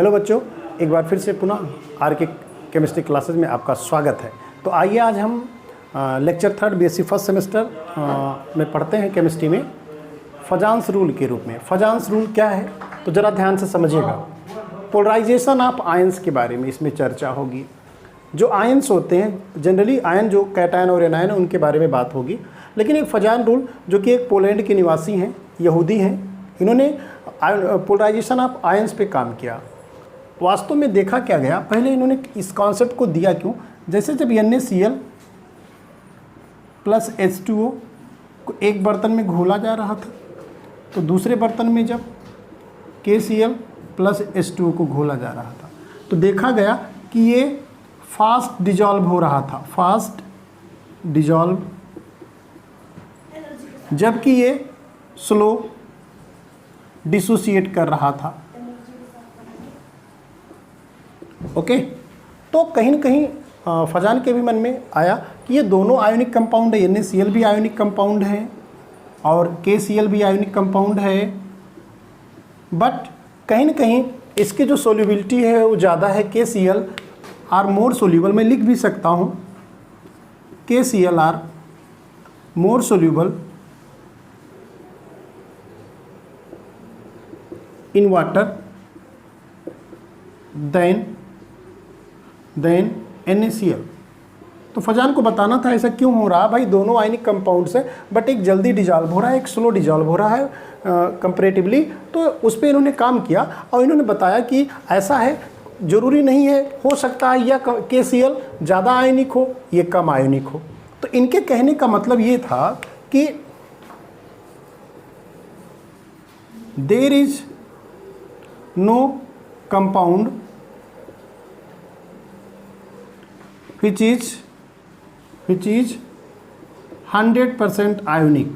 Hello बच्चों, एक बार फिर से पुनः आर के केमिस्ट्री क्लासेस में आपका स्वागत है। तो आइए आज हम लेक्चर 3 बीएससी फर्स्ट सेमेस्टर में पढ़ते हैं केमिस्ट्री में फजांस रूल के रूप में। फजांस रूल क्या है तो ज़रा ध्यान से समझिएगा। पोलराइजेशन ऑफ आयंस के बारे में इसमें चर्चा होगी। जो आयंस होते हैं जनरली आयन जो कैटायन और एनायन उनके बारे में बात होगी। लेकिन एक फजान रूल जो कि एक पोलैंड के निवासी हैं, यहूदी हैं, इन्होंने पोलराइजेशन ऑफ आयंस पे काम किया। वास्तव में देखा क्या गया, पहले इन्होंने इस कॉन्सेप्ट को दिया क्यों, जैसे जब NaCl प्लस H2O को एक बर्तन में घोला जा रहा था तो दूसरे बर्तन में जब KCl प्लस H2O को घोला जा रहा था तो देखा गया कि ये फास्ट डिजॉल्व हो रहा था, फास्ट डिजॉल्व, जबकि ये स्लो डिसोसिएट कर रहा था। ओके, तो कहीं न कहीं फजान के भी मन में आया कि ये दोनों आयोनिक कंपाउंड है, NaCl भी आयोनिक कंपाउंड है और KCl भी आयोनिक कंपाउंड है, बट कहीं न कहीं इसकी जो सोल्यूबिलिटी है वो ज़्यादा है। KCl आर मोर सोल्यूबल, मैं लिख भी सकता हूँ KCl are more soluble in water than NaCl। तो फजान को बताना था ऐसा क्यों हो रहा, भाई दोनों आयनिक कंपाउंड्स है बट एक जल्दी डिजॉल्व हो रहा है, एक स्लो डिजॉल्व हो रहा है कंपैरेटिवली। तो उस पर इन्होंने काम किया और इन्होंने बताया कि ऐसा है, ज़रूरी नहीं है, हो सकता है या KCl ज़्यादा आयनिक हो ये कम आयनिक हो। तो इनके कहने का मतलब ये था कि there is no compound which is 100% आयोनिक।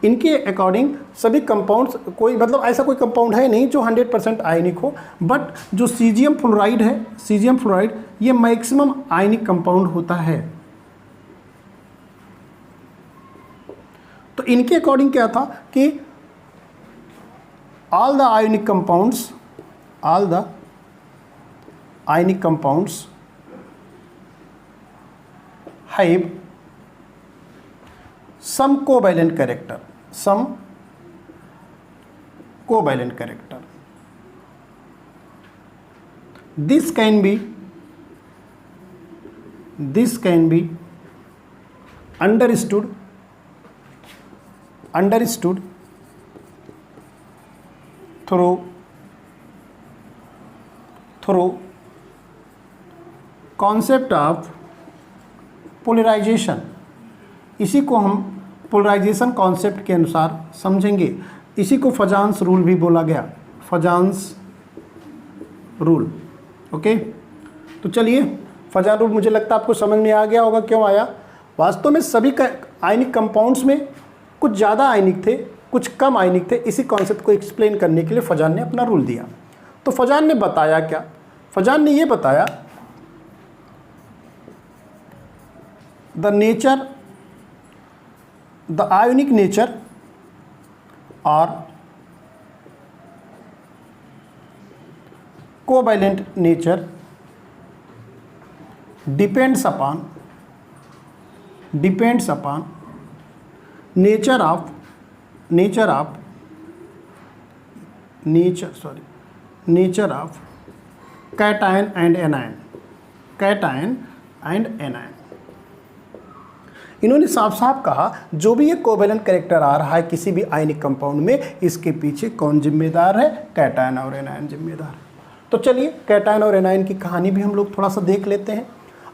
इनके अकॉर्डिंग सभी कंपाउंड्स, कोई मतलब ऐसा कोई कंपाउंड है नहीं जो 100% आयनिक हो, बट जो सीजियम फ्लोराइड है, सीजियम फ्लोराइड ये मैक्सिमम आयनिक कंपाउंड होता है। तो इनके अकॉर्डिंग क्या था कि all the ionic compounds have some covalent character, this can be understood through concept of polarisation. इसी को हम पोलराइजेशन कॉन्सेप्ट के अनुसार समझेंगे। इसी को फजांस रूल भी बोला गया, फजांस रूल। ओके, तो चलिए फजान रूल मुझे लगता है आपको समझ में आ गया होगा क्यों आया। वास्तव में सभी आयनिक कंपाउंड्स में कुछ ज़्यादा आयनिक थे, कुछ कम आयनिक थे। इसी कॉन्सेप्ट को एक्सप्लेन करने के लिए फजान ने अपना रूल दिया। तो फजान ने बताया क्या, फजान ने ये बताया the ionic nature or covalent nature depends upon nature of cation and anion। इन्होंने साफ साफ कहा जो भी ये कोवेलेंट कैरेक्टर आ रहा है किसी भी आयनिक कंपाउंड में, इसके पीछे कौन जिम्मेदार है, कैटायन और एनायन जिम्मेदार है। तो चलिए कैटायन और एनायन की कहानी भी हम लोग थोड़ा सा देख लेते हैं।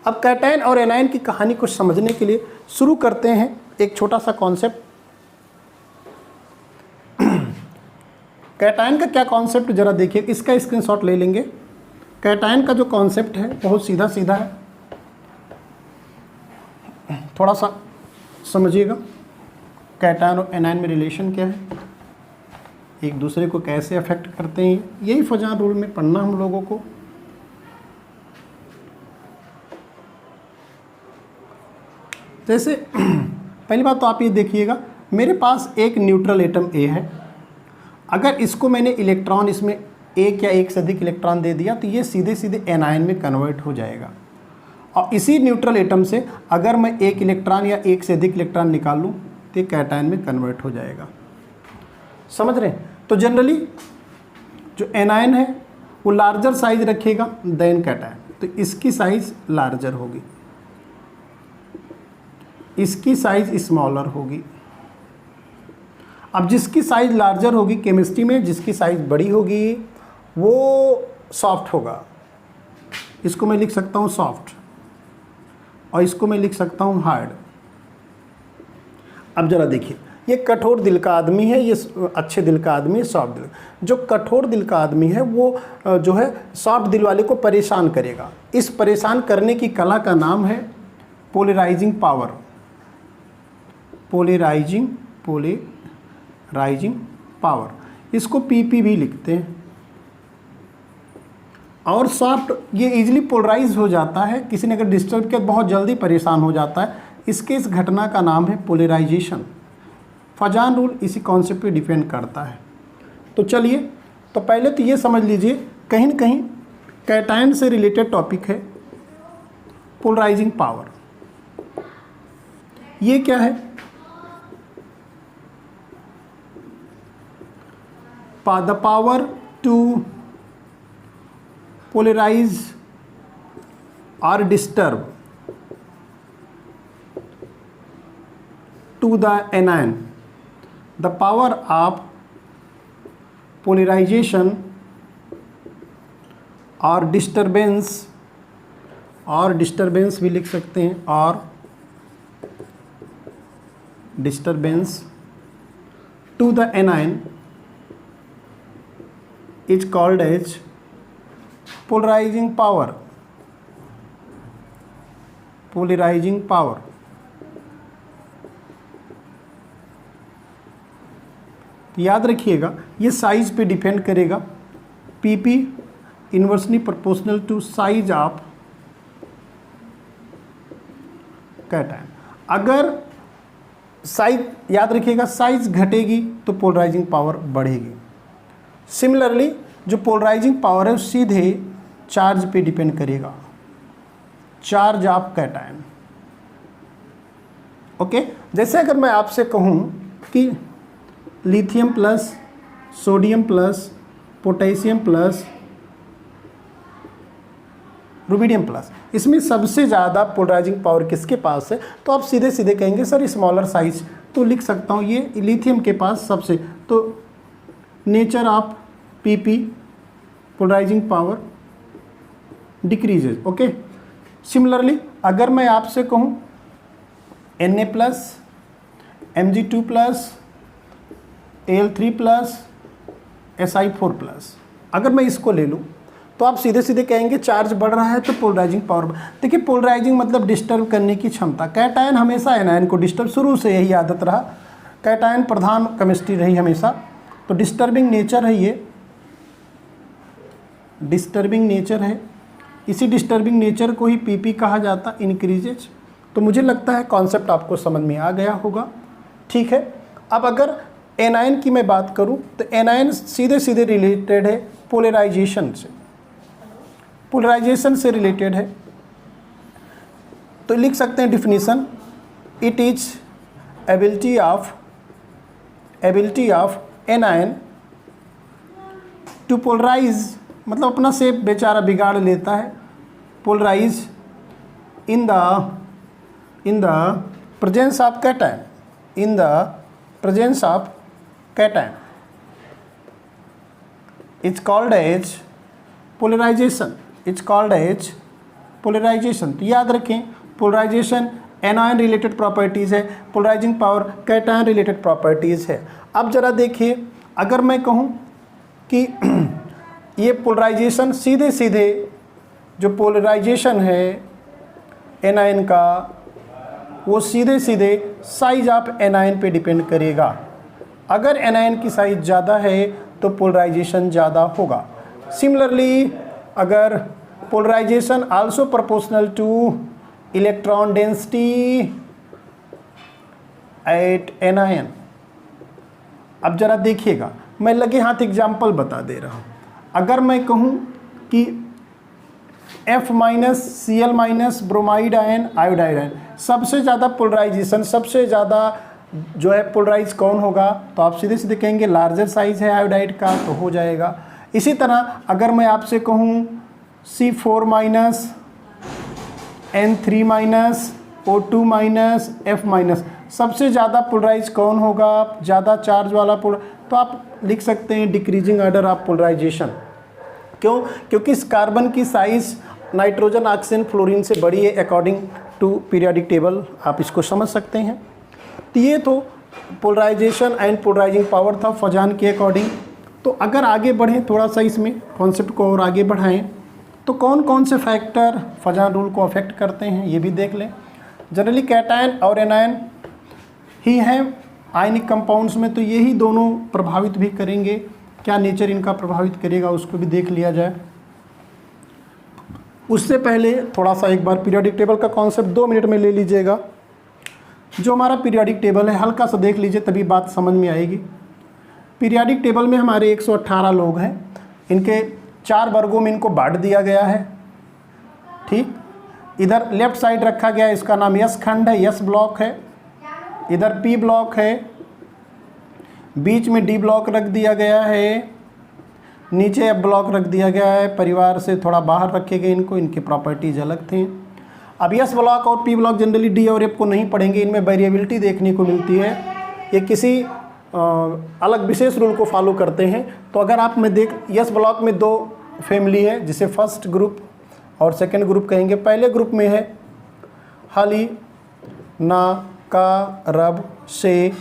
अब कैटायन और एनायन की कहानी को समझने के लिए शुरू करते हैं एक छोटा सा कॉन्सेप्ट। कैटायन का क्या कॉन्सेप्ट जरा देखिए, इसका स्क्रीनशॉट ले लेंगे। कैटायन का जो कॉन्सेप्ट है बहुत सीधा सीधा है, थोड़ा सा समझिएगा। कैटायन और एनायन में रिलेशन क्या है, एक दूसरे को कैसे अफेक्ट करते हैं, यही फजान रूल में पढ़ना हम लोगों को। जैसे पहली बात तो आप ये देखिएगा, मेरे पास एक न्यूट्रल एटम ए है अगर इसको मैंने इलेक्ट्रॉन इसमें एक या एक से अधिक इलेक्ट्रॉन दे दिया तो ये सीधे सीधे एनायन में कन्वर्ट हो जाएगा। और इसी न्यूट्रल एटम से अगर मैं एक इलेक्ट्रॉन या एक से अधिक इलेक्ट्रॉन निकाल लूँ तो ये कैटायन में कन्वर्ट हो जाएगा। समझ रहे हैं? तो जनरली जो एनायन है वो लार्जर साइज रखेगा देन कैटायन, तो इसकी साइज लार्जर होगी, इसकी साइज स्मॉलर होगी। अब जिसकी साइज लार्जर होगी केमिस्ट्री में, जिसकी साइज बड़ी होगी वो सॉफ्ट होगा। इसको मैं लिख सकता हूँ सॉफ्ट और इसको मैं लिख सकता हूँ हार्ड। अब जरा देखिए, ये कठोर दिल का आदमी है, ये अच्छे दिल का आदमी है, सॉफ्ट दिल। जो कठोर दिल का आदमी है वो जो है सॉफ्ट दिल वाले को परेशान करेगा। इस परेशान करने की कला का नाम है पोलराइजिंग पावर। पोलराइजिंग पावर, इसको पीपी भी लिखते हैं। और सॉफ्ट ये इजीली पोलराइज हो जाता है, किसी ने अगर डिस्टर्ब किया बहुत जल्दी परेशान हो जाता है। इसके इस घटना का नाम है पोलराइजेशन। फजान रूल इसी कॉन्सेप्ट पे डिपेंड करता है। तो चलिए, तो पहले तो ये समझ लीजिए कहीं न कहीं कैटायन से रिलेटेड टॉपिक है पोलराइजिंग पावर। ये क्या है? The power to polarize or disturb to the anion. The power of polarization or disturbance भी लिख सकते हैं, और disturbance to the anion is called as polarising power. Polarising power याद रखिएगा, ये साइज पे डिपेंड करेगा। PP inversely proportional to size of cation. अगर साइज, याद रखिएगा, साइज घटेगी तो पोलराइजिंग पावर बढ़ेगी। सिमिलरली जो पोलराइजिंग पावर है सीधे चार्ज पे डिपेंड करेगा, चार्ज ऑफ कैटायन। ओके, जैसे अगर मैं आपसे कहूँ कि lithium plus, sodium plus, potassium plus, rubidium plus, इसमें सबसे ज़्यादा पोलराइजिंग पावर किसके पास है, तो आप सीधे सीधे कहेंगे सर स्मॉलर साइज। तो लिख सकता हूँ ये लिथियम के पास सबसे, तो nature of PP polarising power decreases. Okay, similarly अगर मैं आपसे कहूँ Na plus, Mg2 plus, Al3 plus, Si4 plus, अगर मैं इसको ले लूँ तो आप सीधे सीधे कहेंगे चार्ज बढ़ रहा है तो पोलराइजिंग पावर। देखिए, पोलराइजिंग मतलब डिस्टर्ब करने की क्षमता। कैटायन हमेशा एनायन को डिस्टर्ब, शुरू से यही आदत रहा, कैटायन प्रधान केमिस्ट्री रही हमेशा। तो डिस्टर्बिंग नेचर है, ये डिस्टर्बिंग नेचर है। इसी डिस्टर्बिंग नेचर को ही पीपी कहा जाता, इंक्रीजेज। तो मुझे लगता है कॉन्सेप्ट आपको समझ में आ गया होगा। ठीक है, अब अगर एनायन की मैं बात करूं तो एनायन सीधे सीधे रिलेटेड है पोलराइजेशन से, पोलराइजेशन से रिलेटेड है। तो लिख सकते हैं definition, it is ability of anion to polarise, मतलब अपना शेप बेचारा बिगाड़ लेता है, polarise in the presence of cation, in the presence of cation is called as polarisation, is called as polarisation. तो याद रखें, पोलराइजेशन एनायन रिलेटेड प्रॉपर्टीज़ है, polarising power cation related properties है। अब जरा देखिए, अगर मैं कहूँ कि ये पोलराइजेशन सीधे सीधे, जो पोलराइजेशन है एनायन का, वो सीधे सीधे साइज ऑफ एनायन पे डिपेंड करेगा। अगर एनायन की साइज ज़्यादा है तो पोलराइजेशन ज़्यादा होगा। सिमिलरली अगर polarisation also proportional to electron density at anion. अब जरा देखिएगा, मैं लगे हाथ एग्जाम्पल बता दे रहा हूँ। अगर मैं कहूँ कि F minus Cl minus bromide ion iodide ion, सबसे ज़्यादा पोलराइजेशन, सबसे ज़्यादा जो है पोलराइज कौन होगा, तो आप सीधे सीधे कहेंगे लार्जर साइज है आयोडाइड का, तो हो जाएगा। इसी तरह अगर मैं आपसे कहूँ C4 minus N3 minus O2 minus F minus, सबसे ज़्यादा पोलराइज कौन होगा, ज़्यादा चार्ज वाला तो आप लिख सकते हैं डिक्रीजिंग ऑर्डर ऑफ पोलराइजेशन। क्यों? क्योंकि इस कार्बन की साइज नाइट्रोजन, ऑक्सीजन, फ्लोरीन से बड़ी है अकॉर्डिंग टू पीरियोडिक टेबल, आप इसको समझ सकते हैं। तो ये तो पोलराइजेशन एंड पोलराइजिंग पावर था फजान के अकॉर्डिंग। तो अगर आगे बढ़ें थोड़ा सा, इसमें कॉन्सेप्ट को और आगे बढ़ाएं, तो कौन कौन से फैक्टर फजान रूल को अफेक्ट करते हैं ये भी देख लें। जनरली कैटायन और एनायन ही हैं आयनिक कंपाउंड्स में, तो यही दोनों प्रभावित भी करेंगे। क्या नेचर इनका प्रभावित करेगा उसको भी देख लिया जाए। उससे पहले थोड़ा सा एक बार पीरियोडिक टेबल का कॉन्सेप्ट 2 मिनट में ले लीजिएगा। जो हमारा पीरियोडिक टेबल है हल्का सा देख लीजिए, तभी बात समझ में आएगी। पीरियोडिक टेबल में हमारे 118 लोग हैं, इनके 4 वर्गों में इनको बांट दिया गया है। ठीक, इधर लेफ्ट साइड रखा गया है, इसका नाम यस खंड है, यस ब्लॉक है। इधर पी ब्लॉक है, बीच में डी ब्लॉक रख दिया गया है, नीचे एफ ब्लॉक रख दिया गया है। परिवार से थोड़ा बाहर रखे गए इनको, इनकी प्रॉपर्टीज अलग थी। अब यस ब्लॉक और पी ब्लॉक जनरली डी और एफ को नहीं पढ़ेंगे, इनमें वेरिएबिलिटी देखने को मिलती है, ये किसी अलग विशेष रूल को फॉलो करते हैं। तो अगर आप में देख, यस ब्लॉक में 2 फैमिली है जिसे फर्स्ट ग्रुप और सेकंड ग्रुप कहेंगे। पहले ग्रुप में है हली, ना, का, रब, से,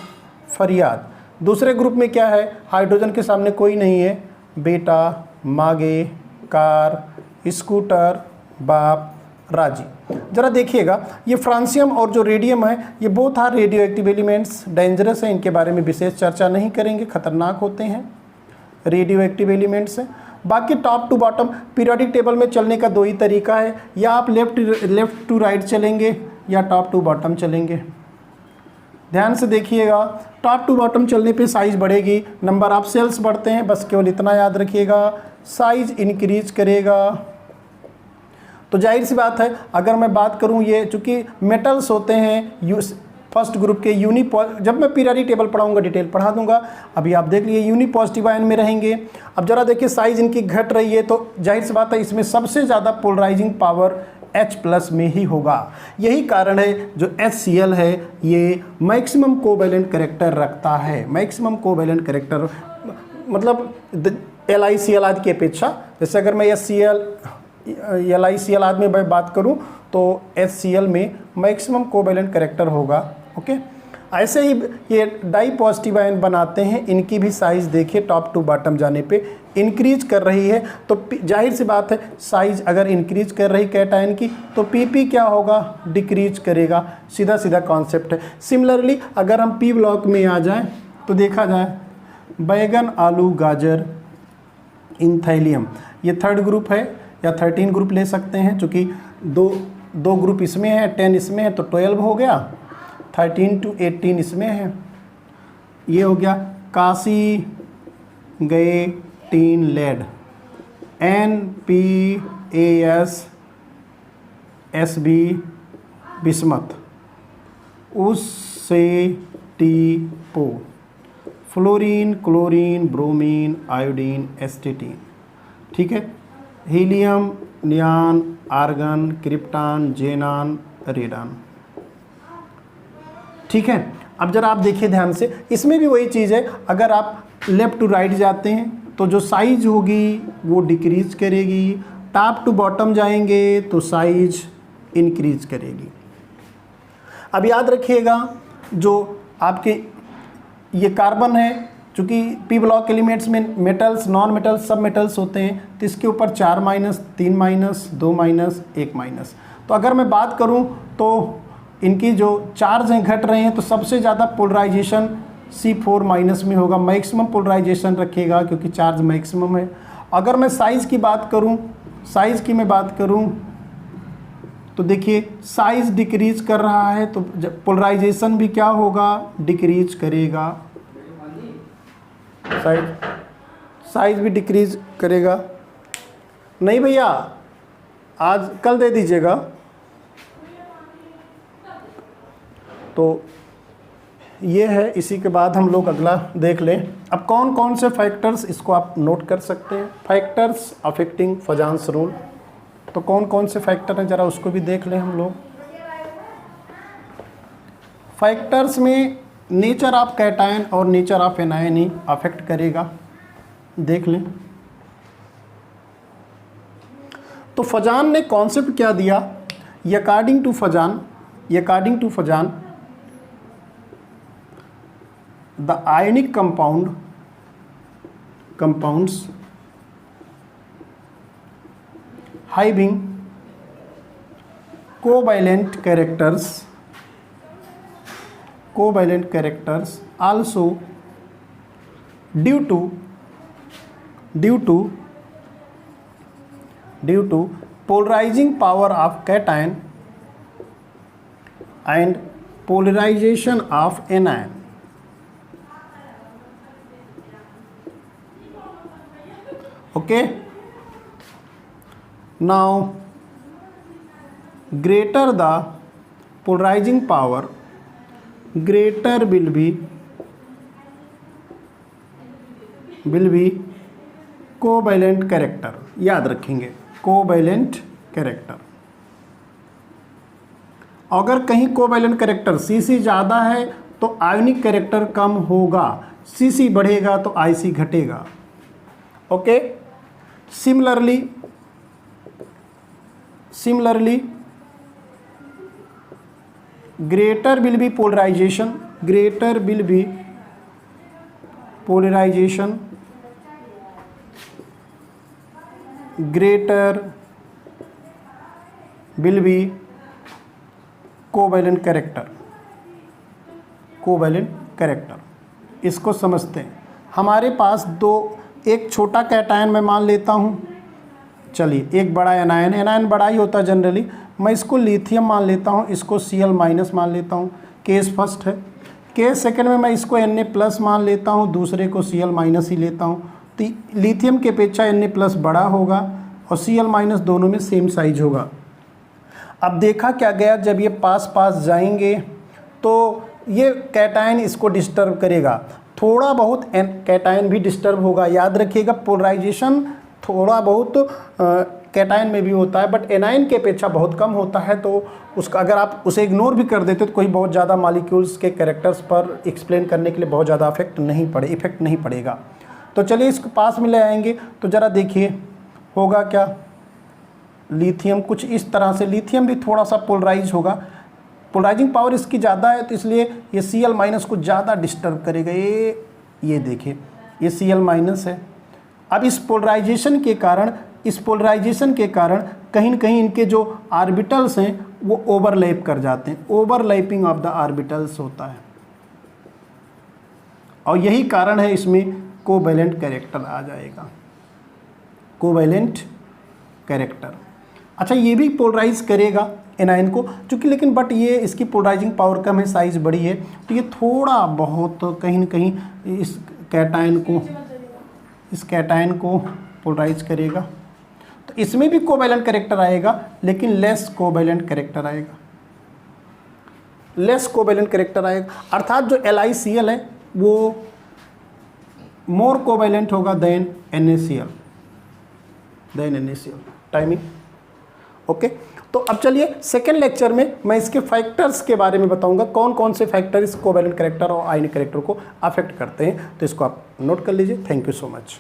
फरियाद। दूसरे ग्रुप में क्या है, हाइड्रोजन के सामने कोई नहीं है, बेटा, मागे, कार, स्कूटर, बाप, राजी। ज़रा देखिएगा, ये फ्रांसियम और जो रेडियम है ये both are radioactive elements, dangerous है, इनके बारे में विशेष चर्चा नहीं करेंगे, खतरनाक होते हैं, रेडियो एक्टिव एलिमेंट्स हैं। बाकी top to bottom periodic table में चलने का 2 ही तरीका है, या आप लेफ्ट टू राइट चलेंगे या टॉप टू बॉटम चलेंगे। ध्यान से देखिएगा, टॉप टू बॉटम चलने पे साइज बढ़ेगी, नंबर ऑफ सेल्स बढ़ते हैं, बस केवल इतना याद रखिएगा, साइज इंक्रीज करेगा। तो जाहिर सी बात है, अगर मैं बात करूं, ये चूँकि मेटल्स होते हैं फर्स्ट ग्रुप के जब मैं पीरियोडिक टेबल पढ़ाऊंगा डिटेल पढ़ा दूंगा, अभी आप देख लिए यूनि पॉजिटिव आयन में रहेंगे। अब जरा देखिए साइज इनकी घट रही है, तो जाहिर सी बात है इसमें सबसे ज़्यादा पोलराइजिंग पावर H+ में ही होगा। यही कारण है जो HCl है ये मैक्सिमम कोवैलेंट कैरेक्टर रखता है। मैक्सिमम कोवैलेंट कैरेक्टर मतलब LiCl आदि की अपेक्षा, जैसे अगर मैं LiCl आदि में मैं बात करूं तो HCl में मैक्सिमम कोवैलेंट कैरेक्टर होगा। ओके, ऐसे ही ये डाई पॉजिटिव आयन बनाते हैं, इनकी भी साइज देखिए टॉप टू बॉटम जाने पे इंक्रीज कर रही है। तो जाहिर सी बात है साइज अगर इंक्रीज कर रही कैटायन की तो PP क्या होगा, डिक्रीज करेगा। सीधा सीधा कॉन्सेप्ट है। सिमिलरली अगर हम P ब्लॉक में आ जाएं तो देखा जाए बैगन, आलू, गाजर, इनथैलियम, ये थर्ड ग्रुप है या 13 ग्रुप ले सकते हैं, चूँकि दो ग्रुप इसमें है, 10 इसमें है, तो 12 हो गया, 13 to 18 इसमें है। ये हो गया काशी, गए, tin, lead, NPAS, SB, bismuth, उससे टीपो, fluorine, chlorine, bromine, iodine, astatine. ठीक है, helium, neon, argon, krypton, xenon, radon. ठीक है, अब जरा आप देखिए ध्यान से, इसमें भी वही चीज़ है, अगर आप लेफ़्ट टू राइट जाते हैं तो जो साइज होगी वो डिक्रीज करेगी, टॉप टू बॉटम जाएंगे तो साइज इंक्रीज करेगी। अब याद रखिएगा जो आपके ये कार्बन है, चूँकि P ब्लॉक एलिमेंट्स में मेटल्स, नॉन मेटल्स, सब मेटल्स होते हैं, तो इसके ऊपर 4 माइनस, 3 माइनस, 2 माइनस, 1 माइनस। तो अगर मैं बात करूं तो इनकी जो चार्ज हैं घट रहे हैं, तो सबसे ज़्यादा पोलराइजेशन C4 माइनस में होगा, मैक्सिमम पोलराइजेशन रखेगा क्योंकि चार्ज मैक्सिमम है। अगर मैं साइज़ की बात करूं, तो देखिए साइज़ डिक्रीज कर रहा है, तो पोलराइजेशन भी क्या होगा, डिक्रीज करेगा। साइज भी डिक्रीज करेगा। नहीं भैया, आज कल दे दीजिएगा। तो ये है, इसी के बाद हम लोग अगला देख लें। अब कौन कौन से फैक्टर्स, इसको आप नोट कर सकते हैं, फैक्टर्स अफेक्टिंग फजांस रूल। तो कौन कौन से फैक्टर हैं, ज़रा उसको भी देख लें हम लोग। फैक्टर्स में नेचर ऑफ कैटायन और नेचर ऑफ एनायन ही अफेक्ट करेगा, देख लें। तो फजान ने कॉन्सेप्ट क्या दिया, according to Fajans the ionic compounds having covalent characters also due to polarizing power of cation and polarization of anion. Okay, now greater the polarizing power, greater will be covalent character. याद रखेंगे, covalent character. अगर कहीं covalent character CC ज़्यादा है तो आयनिक character कम होगा, CC बढ़ेगा तो IC घटेगा। Okay, similarly greater will be polarization, greater will be covalent character. इसको समझते हैं। हमारे पास दो, एक छोटा कैटायन मैं मान लेता हूँ, चलिए, एक बड़ा एनायन बड़ा ही होता है जनरली। मैं इसको लिथियम मान लेता हूँ, इसको Cl- मान लेता हूँ, केस फर्स्ट है। केस सेकंड में मैं इसको Na+ मान लेता हूँ, दूसरे को Cl- ही लेता हूँ। तो लिथियम के अपेक्षा Na+ बड़ा होगा और Cl- दोनों में सेम साइज होगा। अब देखा क्या गया, जब ये पास जाएंगे तो ये कैटायन इसको डिस्टर्ब करेगा, थोड़ा बहुत कैटायन भी डिस्टर्ब होगा। याद रखिएगा, पोलराइजेशन थोड़ा बहुत कैटायन में भी होता है, बट एनायन के अपेक्षा बहुत कम होता है। तो उसका अगर आप उसे इग्नोर भी कर देते तो कोई बहुत ज़्यादा मॉलिक्यूल्स के कैरेक्टर्स पर एक्सप्लेन करने के लिए बहुत ज़्यादा इफेक्ट नहीं पड़ेगा। तो चलिए इसको पास में ले आएंगे। तो ज़रा देखिए होगा क्या, लिथियम कुछ इस तरह से, लिथियम भी थोड़ा सा पोलराइज होगा, पोलराइजिंग पावर इसकी ज़्यादा है, तो इसलिए ये Cl- को ज़्यादा डिस्टर्ब करेगा। ये देखिए, ये Cl- है। अब इस पोलराइजेशन के कारण कहीं न कहीं इनके जो ऑर्बिटल्स हैं वो ओवरलैप कर जाते हैं, ओवरलैपिंग ऑफ द ऑर्बिटल्स होता है, और यही कारण है इसमें कोवैलेंट कैरेक्टर आ जाएगा, कोवैलेंट कैरेक्टर। अच्छा, ये भी पोलराइज करेगा एनायन को, चूँकि लेकिन बट ये इसकी पोलराइजिंग पावर कम है, साइज़ बड़ी है, तो ये थोड़ा बहुत कहीं न कहीं इस कैटायन को पोलराइज करेगा। तो इसमें भी कोवैलेंट कैरेक्टर आएगा, लेकिन लेस कोवैलेंट कैरेक्टर आएगा। अर्थात जो LiCl है वो मोर कोवैलेंट होगा देन NaCl। Timing okay. तो अब चलिए सेकेंड लेक्चर में मैं इसके फैक्टर्स के बारे में बताऊंगा, कौन कौन से फैक्टर इस कोवैलेंट कैरेक्टर और आयनिक कैरेक्टर को अफेक्ट करते हैं। तो इसको आप नोट कर लीजिए। Thank you so much.